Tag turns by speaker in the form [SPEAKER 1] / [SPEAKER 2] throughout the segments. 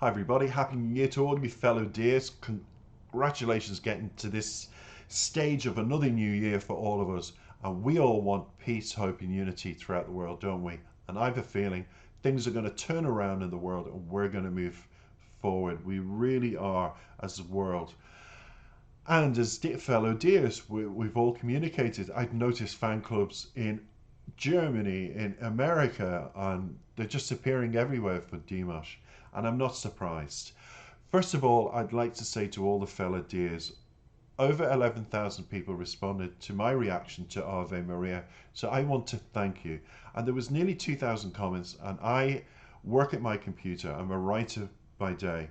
[SPEAKER 1] Hi everybody, Happy New Year to all you fellow dears. Congratulations getting to this stage of another new year for all of us. And we all want peace, hope and unity throughout the world, don't we? And I have a feeling things are going to turn around in the world and we're going to move forward. We really are as a world. And as fellow dears, we've all communicated. I've noticed fan clubs in Germany, in America, and they're just appearing everywhere for Dimash. And I'm not surprised. First of all, I'd like to say to all the fellow dears, over 11,000 people responded to my reaction to Ave Maria, so I want to thank you. And there was nearly 2,000 comments, and I work at my computer. I'm a writer by day,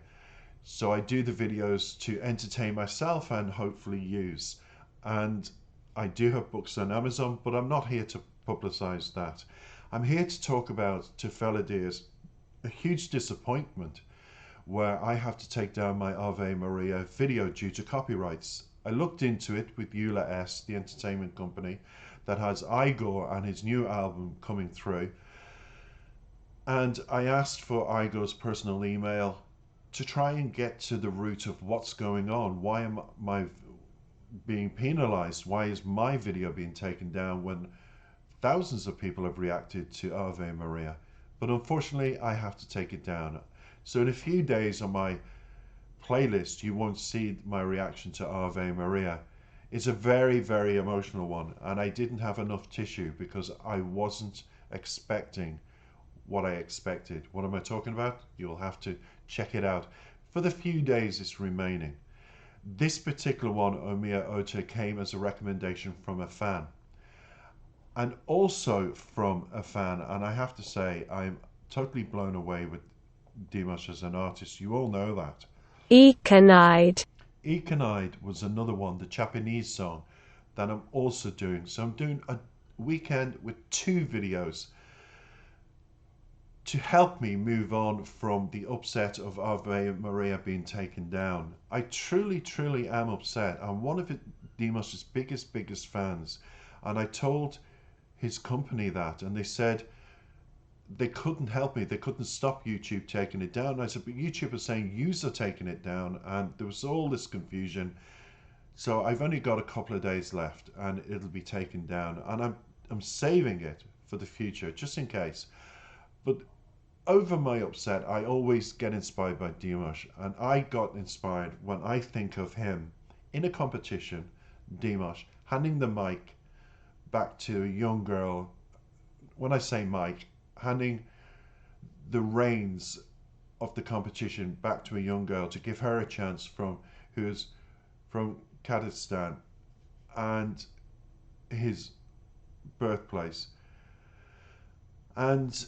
[SPEAKER 1] so I do the videos to entertain myself and hopefully use. And I do have books on Amazon, but I'm not here to publicize that. I'm here to talk about, to fellow dears, a huge disappointment where I have to take down my Ave Maria video due to copyrights. I looked into it with Eula S, the entertainment company that has Igor and his new album coming through. And I asked for Igor's personal email to try and get to the root of what's going on. Why am I being penalized? Why is my video being taken down when thousands of people have reacted to Ave Maria? But unfortunately, I have to take it down. So in a few days on my playlist, you won't see my reaction to Ave Maria. It's a very, very emotional one, and I didn't have enough tissue because I wasn't expecting what I expected. What am I talking about? You'll have to check it out for the few days it's remaining. This particular one, Omiya Ota, came as a recommendation from a fan, and also from a fan, and I have to say I'm totally blown away with Dimash as an artist. You all know that.
[SPEAKER 2] Econide.
[SPEAKER 1] Econide was another one, the Japanese song that I'm also doing. So I'm doing a weekend with two videos to help me move on from the upset of Ave Maria being taken down. I truly, truly am upset. I'm one of Dimash's biggest fans. And I told his company that, and they said they couldn't help me. They couldn't stop YouTube taking it down. And I said, but YouTube is saying yous are taking it down. And there was all this confusion. So I've only got a couple of days left and it'll be taken down. And I'm saving it for the future, just in case. But over my upset, I always get inspired by Dimash. And I got inspired when I think of him in a competition, Dimash, handing the mic back to a young girl. When I say mic, handing the reins of the competition back to a young girl to give her a chance who's from Kazakhstan and his birthplace. And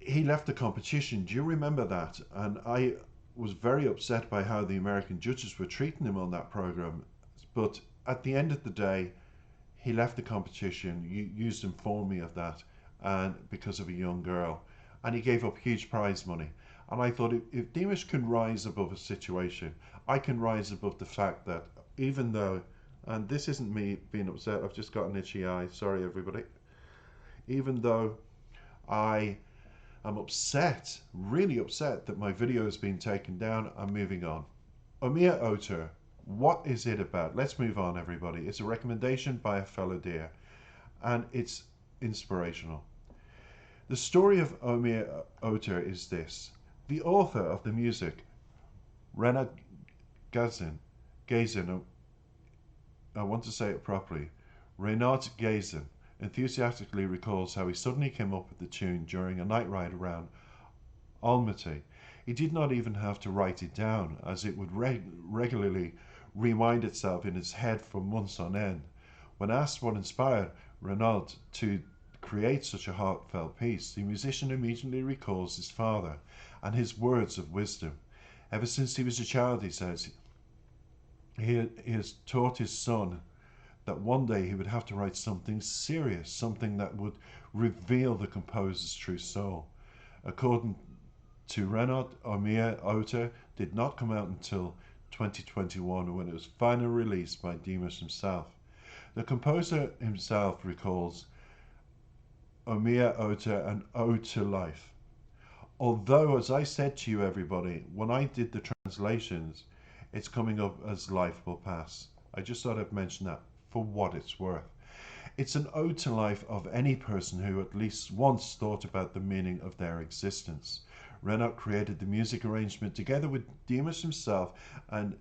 [SPEAKER 1] he left the competition. Do you remember that? And I was very upset by how the American judges were treating him on that program. But at the end of the day, he left the competition. You used to inform me of that, and because of a young girl, and he gave up huge prize money. And I thought, if Dimash can rise above a situation, I can rise above the fact that even though, and this isn't me being upset, I've just got an itchy eye, sorry everybody. Even though I am upset, really upset that my video has been taken down, I'm moving on. Omiya Ota, what is it about? Let's move on, everybody. It's a recommendation by a fellow dear, and it's inspirational. The story of Omiya Ota is this. The author of the music, Renat Gazin, I want to say it properly, Renat Gazin, enthusiastically recalls how he suddenly came up with the tune during a night ride around Almaty. He did not even have to write it down, as it would regularly rewind itself in his head for months on end. When asked what inspired Renaud to create such a heartfelt piece, the musician immediately recalls his father and his words of wisdom. Ever since he was a child, he says, he has taught his son that one day he would have to write something serious, something that would reveal the composer's true soul. According to Renaud, Omiya Ota did not come out until 2021 when it was finally released by Dimash himself. The composer himself recalls Omiya Ota an ode to life. Although, as I said to you, everybody, when I did the translations, it's coming up as Life Will Pass. I just thought I'd mention that for what it's worth. It's an ode to life of any person who at least once thought about the meaning of their existence. Renaud created the music arrangement together with Dimash himself and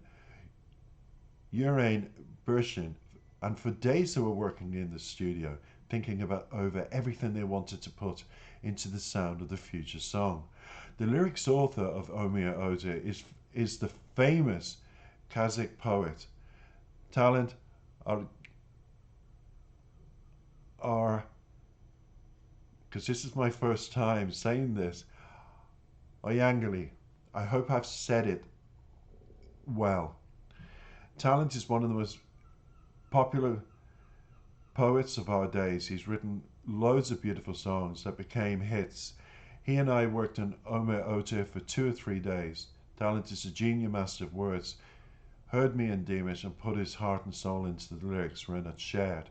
[SPEAKER 1] Urain Bershin, and for days they were working in the studio, thinking about over everything they wanted to put into the sound of the future song. The lyrics author of Ömer Öter is the famous Kazakh poet. Talent are, because this is my first time saying this, Oyangali. I hope I've said it well. Talent is one of the most popular poets of our days. He's written loads of beautiful songs that became hits. He and I worked on Ömer Öter for 2 or 3 days. Talent is a genius master of words, heard me and Dimash and put his heart and soul into the lyrics Renaud shared.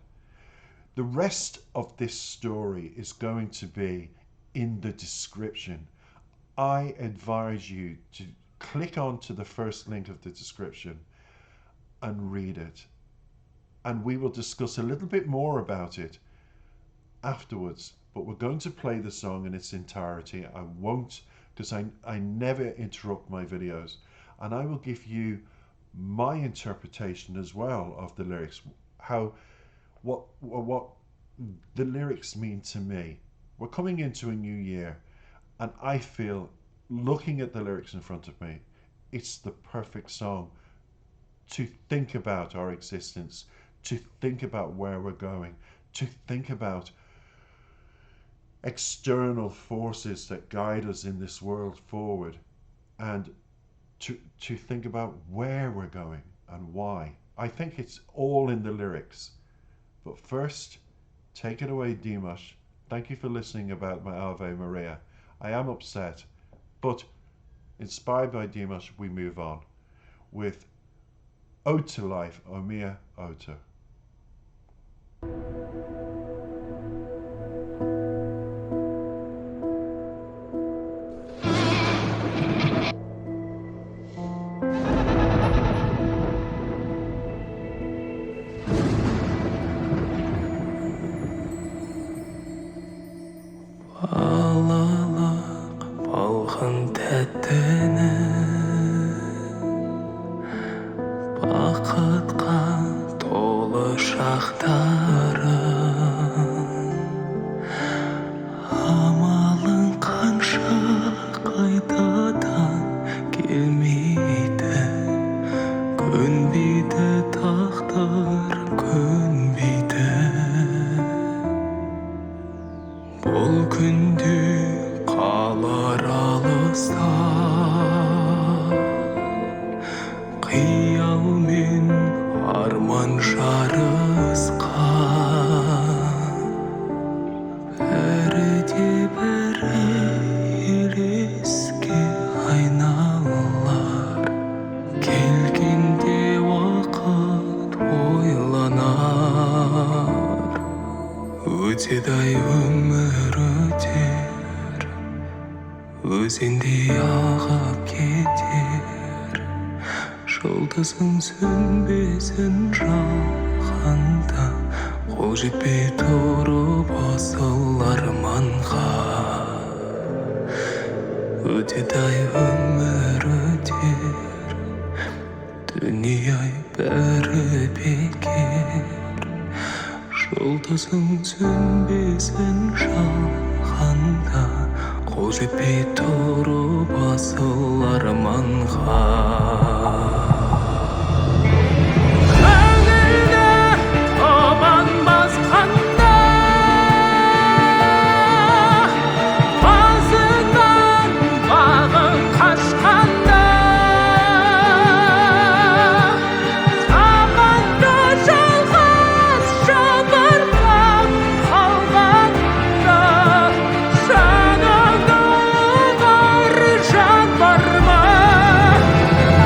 [SPEAKER 1] The rest of this story is going to be in the description. I advise you to click onto the first link of the description and read it. And we will discuss a little bit more about it afterwards. But we're going to play the song in its entirety. I won't, because I never interrupt my videos. And I will give you my interpretation as well of the lyrics. What the lyrics mean to me. We're coming into a new year. And I feel, looking at the lyrics in front of me, it's the perfect song to think about our existence, to think about where we're going, to think about external forces that guide us in this world forward, and to think about where we're going and why. I think it's all in the lyrics. But first, take it away, Dimash. Thank you for listening about my Ave Maria. I am upset, but inspired by Dimash, we move on with Ode to Life, Ömer Öter.
[SPEAKER 3] Бақытқа толы шақтарым, амалың қанша қайтадан келмейді, көнбейді тағдыр, көнбейді. Бұл күнде қалар алыста, қиял мен арман жарысқан, бәрі де бәрі елеске айналар, келгенде уақыт ойланар. Өтеді-ай өмір өтер, өзендей ағып кетер, жұлдызың сөнбесін жалғанда, қол жетпей тұрып асыл арманға. Өтеді-ай өмір өтер, дүние-ай бәрі бекер, жұлдызың сөнбесін жалғанда, қол жетпей тұрып асыл арманға.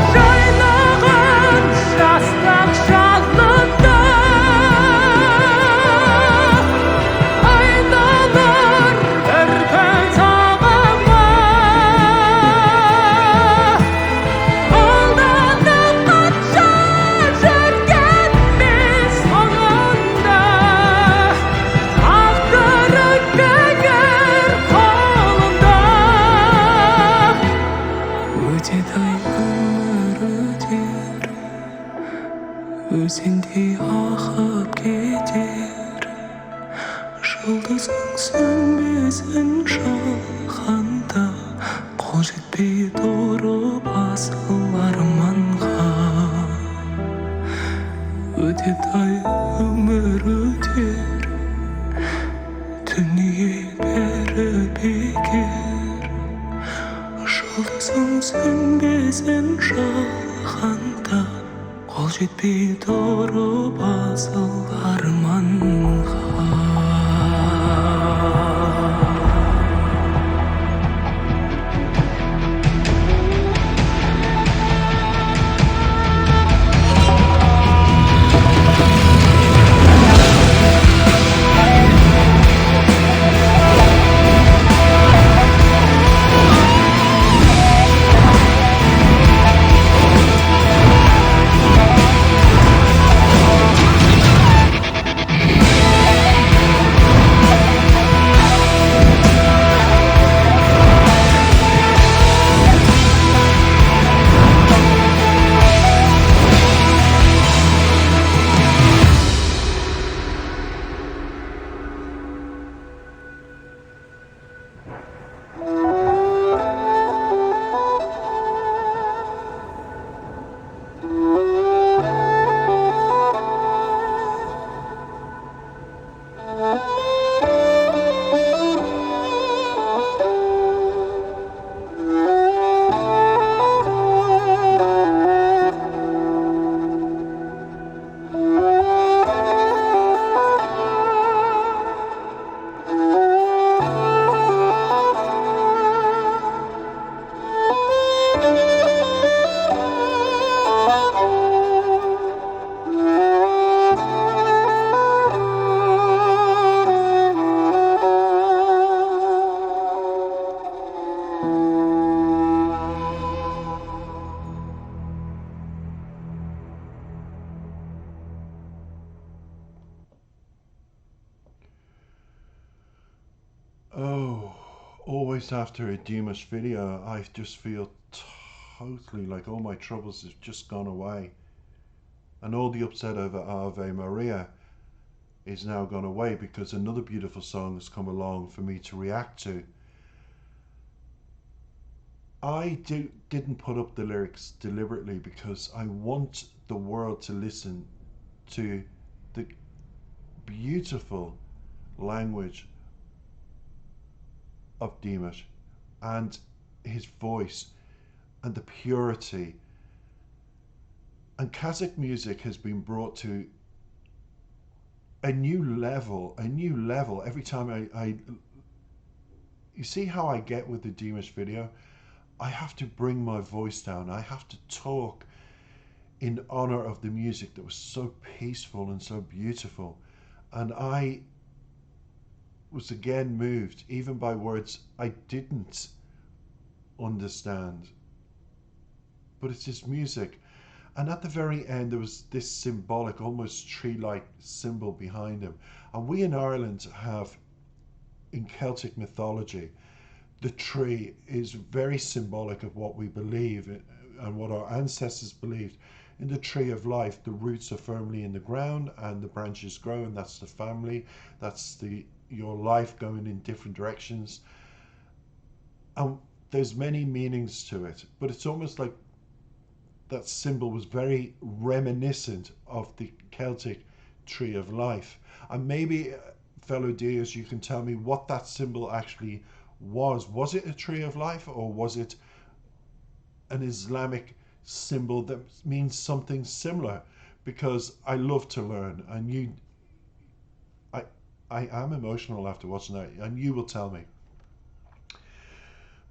[SPEAKER 4] Shut
[SPEAKER 3] ötedey ömür öter Өзендей ағып кетер Жұлдызың сөнбесін жаһанда Қол жетпей тұрып асыл арманға Өтедей өмір өтер Дүние бәрі бекер Жұлдызың сөнбесін жаһанда Қол жетпей тұрып асыл арманға
[SPEAKER 1] Oh, always after a Dimash video, I just feel totally like all my troubles have just gone away. And all the upset over Ave Maria is now gone away because another beautiful song has come along for me to react to. Didn't put up the lyrics deliberately because I want the world to listen to the beautiful language of Dimash and his voice and the purity. And Kazakh music has been brought to a new level every time you see how I get with the Dimash video. I have to bring my voice down. I have to talk in honor of the music that was so peaceful and so beautiful. And I was again moved, even by words I didn't understand. But it's just music. And at the very end, there was this symbolic, almost tree-like symbol behind him. And we in Ireland have, in Celtic mythology, the tree is very symbolic of what we believe and what our ancestors believed. In the tree of life, the roots are firmly in the ground and the branches grow, and that's the family. That's your life going in different directions. And there's many meanings to it, but it's almost like that symbol was very reminiscent of the Celtic tree of life. And maybe, fellow dears, you can tell me what that symbol actually was. Was it a tree of life, or was it an Islamic symbol that means something similar? Because I love to learn, and I am emotional after watching that, and you will tell me.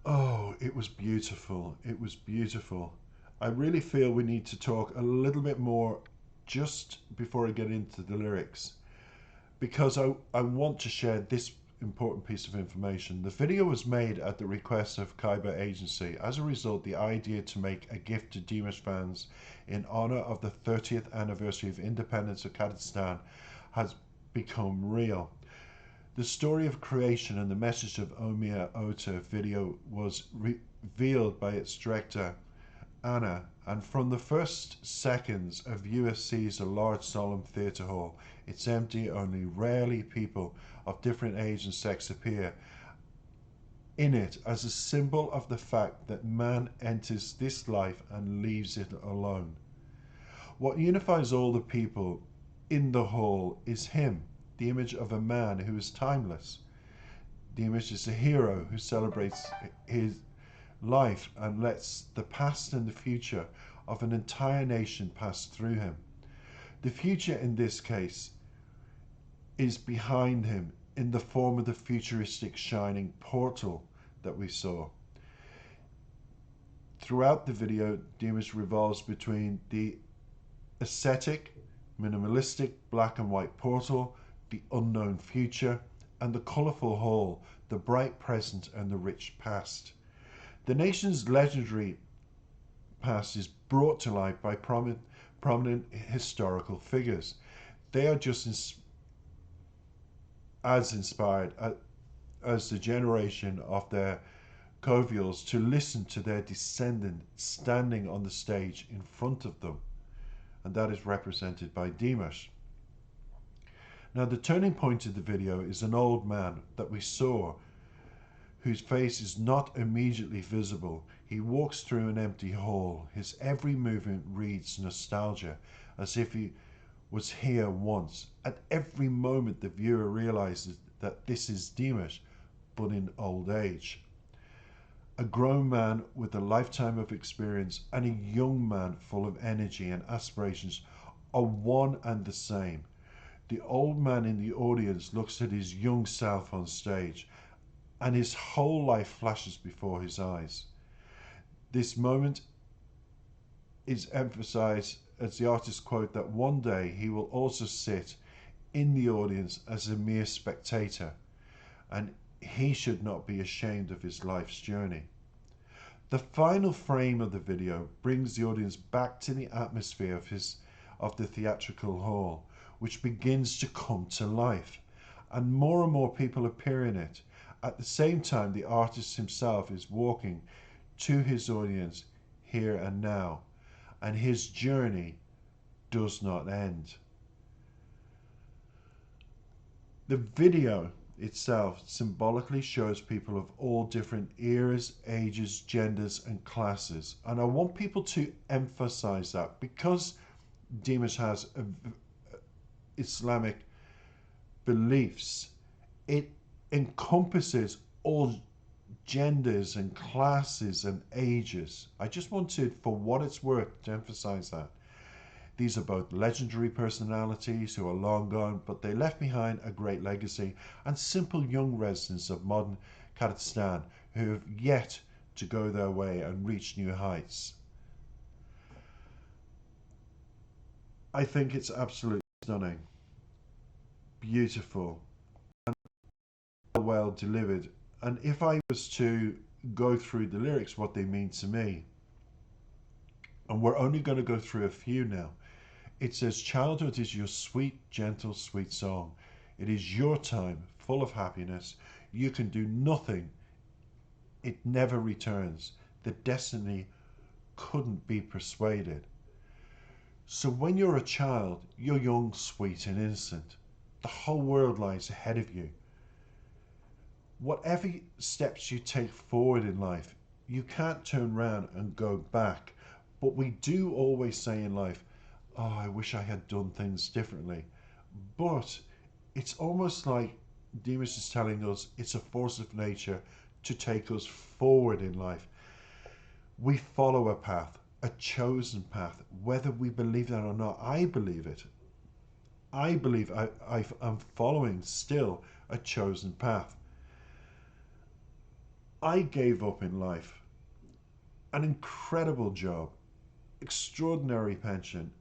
[SPEAKER 1] Oh, it was beautiful. It was beautiful. I really feel we need to talk a little bit more just before I get into the lyrics, because I want to share this important piece of information. The video was made at the request of Khyber Agency. As a result, the idea to make a gift to Dimash fans in honor of the 30th anniversary of independence of Kazakhstan has become real. The story of creation and the message of Omiya Ota video was revealed by its director, Anna, and from the first seconds a viewer sees a large solemn theatre hall. It's empty, only rarely people of different age and sex appear in it as a symbol of the fact that man enters this life and leaves it alone. What unifies all the people in the hall is him, the image of a man who is timeless. The image is a hero who celebrates his life and lets the past and the future of an entire nation pass through him. The future in this case is behind him in the form of the futuristic shining portal that we saw. Throughout the video, Dimas revolves between the aesthetic, minimalistic black and white portal, the unknown future, and the colourful hall, the bright present and the rich past. The nation's legendary past is brought to life by prominent historical figures. They are just as inspired as the generation of their convivials to listen to their descendant standing on the stage in front of them, and that is represented by Dimas. Now, the turning point of the video is an old man that we saw whose face is not immediately visible. He walks through an empty hall. His every movement reads nostalgia, as if he was here once. At every moment, the viewer realizes that this is Dimas, but in old age. A grown man with a lifetime of experience and a young man full of energy and aspirations are one and the same. The old man in the audience looks at his young self on stage, and his whole life flashes before his eyes. This moment is emphasized as the artist quote that one day he will also sit in the audience as a mere spectator, and he should not be ashamed of his life's journey. The final frame of the video brings the audience back to the atmosphere of the theatrical hall, which begins to come to life, and more people appear in it. At the same time, the artist himself is walking to his audience here and now, and his journey does not end. The video itself symbolically shows people of all different eras, ages, genders, and classes, and I want people to emphasize that because Dimas has Islamic beliefs, it encompasses all genders and classes and ages. I just wanted, for what it's worth, to emphasize that. These are both legendary personalities who are long gone, but they left behind a great legacy, and simple young residents of modern Kazakhstan who have yet to go their way and reach new heights. I think it's absolutely stunning, beautiful, and well delivered. And if I was to go through the lyrics, what they mean to me, and we're only going to go through a few now. It says, childhood is your sweet, gentle, sweet song. It is your time, full of happiness. You can do nothing. It never returns. The destiny couldn't be persuaded. So when you're a child, you're young, sweet, and innocent. The whole world lies ahead of you. Whatever steps you take forward in life, you can't turn around and go back. But we do always say in life, oh, I wish I had done things differently. But it's almost like Dimas is telling us it's a force of nature to take us forward in life. We follow a path, a chosen path, whether we believe that or not. I believe it. I believe I'm following still a chosen path. I gave up in life. An incredible job, extraordinary pension,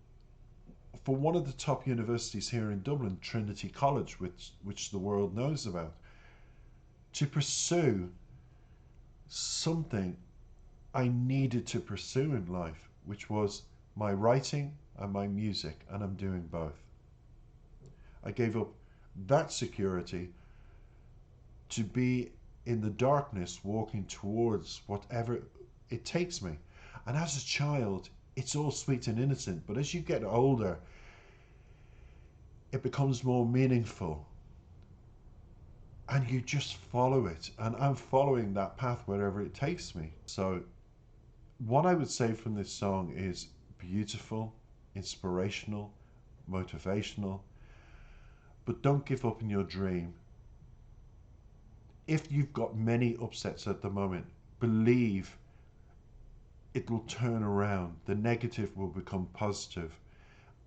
[SPEAKER 1] for one of the top universities here in Dublin, Trinity College, which the world knows about, to pursue something I needed to pursue in life, which was my writing and my music, and I'm doing both. I gave up that security to be in the darkness, walking towards whatever it takes me. And as a child, it's all sweet and innocent. But as you get older, it becomes more meaningful. And you just follow it. And I'm following that path wherever it takes me. So what I would say from this song is beautiful, inspirational, motivational, but don't give up in your dream. If you've got many upsets at the moment, believe it will turn around. The negative will become positive.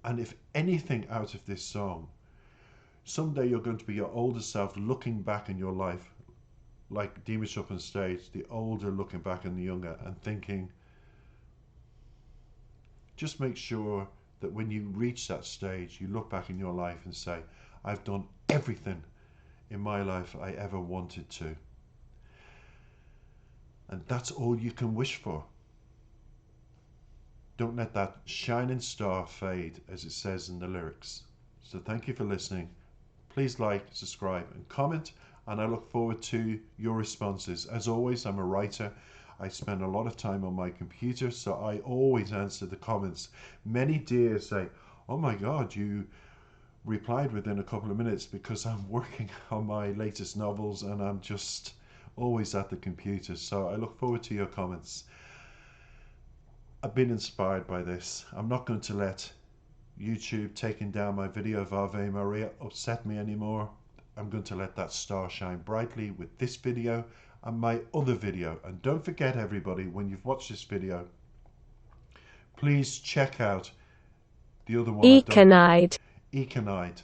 [SPEAKER 1] And if anything out of this song, someday you're going to be your older self looking back in your life, like Dimash up on stage, the older looking back in the younger, and thinking, just make sure that when you reach that stage, you look back in your life and say, I've done everything in my life I ever wanted to. And that's all you can wish for. Don't let that shining star fade, as it says in the lyrics. So thank you for listening. Please like, subscribe and comment, and I look forward to your responses. As always, I'm a writer. I spend a lot of time on my computer, so I always answer the comments. Many dears say, oh my God, you replied within a couple of minutes, because I'm working on my latest novels and I'm just always at the computer. So I look forward to your comments. I've been inspired by this. I'm not going to let YouTube taking down my video of Ave Maria upset me anymore. I'm going to let that star shine brightly with this video and my other video. And don't forget, everybody, when you've watched this video, please check out the other one I've done,
[SPEAKER 2] Econide.
[SPEAKER 1] Econide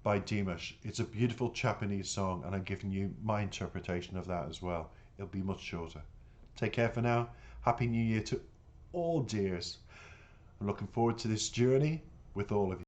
[SPEAKER 1] by Dimash. It's a beautiful Japanese song, and I'm giving you my interpretation of that as well. It'll be much shorter. Take care for now. Happy New Year to all dears. I'm looking forward to this journey with all of you.